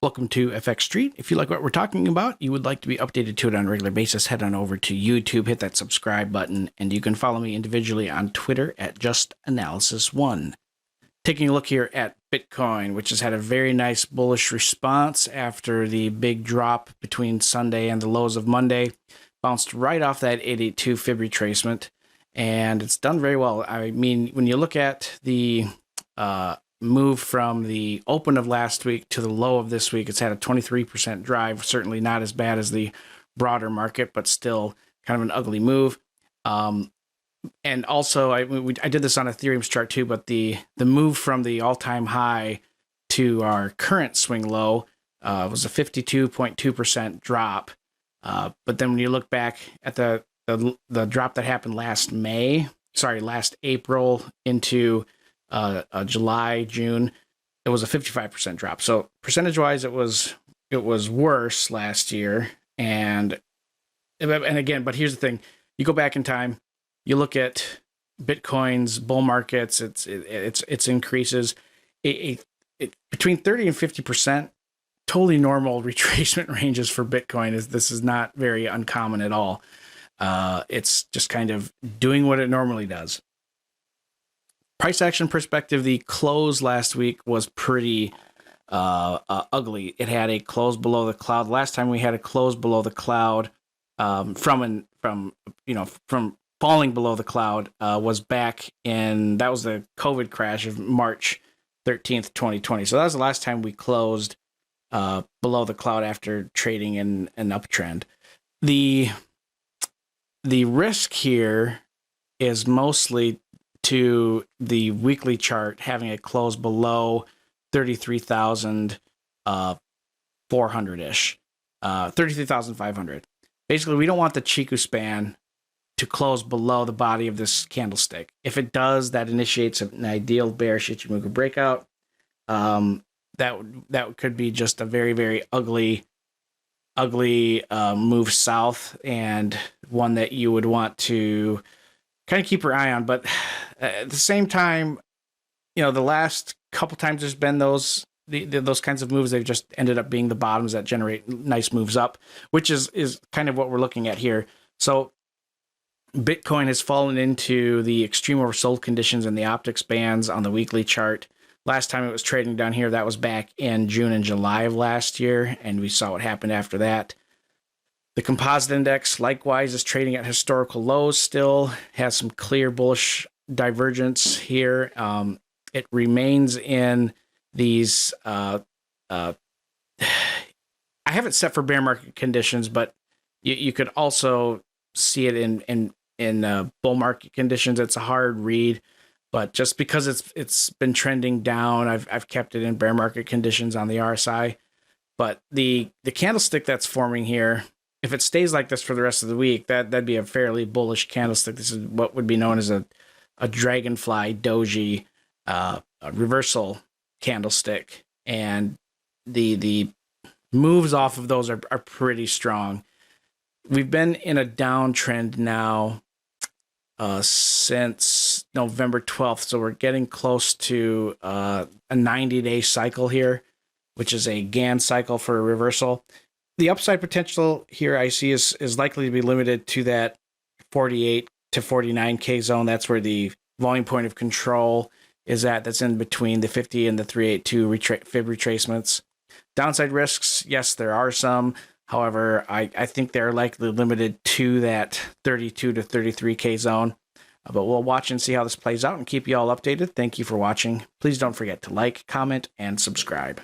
Welcome to FXStreet. If you like what we're talking about, you would like to be updated to it on a regular basis, head on over to YouTube, hit that subscribe button, and you can follow me individually on Twitter at JustAnalysisOne. Taking a look here at Bitcoin, which has had a very nice bullish response after the big drop between Sunday and the lows of Monday. Bounced right off that 882 Fib retracement, and it's done very well. I mean, when you look at the move from the open of last week to the low of this week, it's had a 23% drive. Certainly not as bad as the broader market, but still kind of an ugly move. And also, I did this on Ethereum's chart too, but the move from the all-time high to our current swing low was a 52.2% drop. But then when you look back at the drop that happened last April into July, June, it was a 55% drop. So percentage-wise, it was worse last year. And again, but here's the thing: you go back in time, you look at Bitcoin's bull markets, its increases, between 30 and 50%, totally normal retracement ranges for Bitcoin. This is not very uncommon at all. It's just kind of doing what it normally does. Price action perspective, the close last week was pretty ugly. It had a close below the cloud. Last time we had a close below the cloud from falling below the cloud was back in, that was the COVID crash of March 13th, 2020. So that was the last time we closed below the cloud after trading in an uptrend. The risk here is mostly to the weekly chart having a close below 33,400-ish, 33,500. Basically, we don't want the Chiku span to close below the body of this candlestick. If it does, that initiates an ideal bearish Ichimoku breakout. That could be just a very, very ugly move south, and one that you would want to kind of keep your eye on. But at the same time, the last couple times there's been those kinds of moves, they've just ended up being the bottoms that generate nice moves up, which is kind of what we're looking at here. So Bitcoin has fallen into the extreme oversold conditions in the optics bands on the weekly chart. Last time it was trading down here, that was back in June and July of last year, and we saw what happened after that. The composite index, likewise, is trading at historical lows still, has some clear bullish divergence here. It remains in these, I have it set for bear market conditions, but you could also see it in bull market conditions. It's a hard read, but just because it's been trending down, I've kept it in bear market conditions on the RSI. But the candlestick that's forming here, if it stays like this for the rest of the week, that'd be a fairly bullish candlestick. This is what would be known as a dragonfly doji reversal candlestick, and the moves off of those are pretty strong. We've been in a downtrend now since November 12th, so we're getting close to a 90-day cycle here, which is a Gann cycle for a reversal. The upside potential here I see is likely to be limited to that 48 to 49K zone. That's where the volume point of control is at. That's in between the 50 and the 382 Fib retracements. Downside risks, yes, there are some. However, I think they're likely limited to that 32 to 33K zone. But we'll watch and see how this plays out and keep you all updated. Thank you for watching. Please don't forget to like, comment, and subscribe.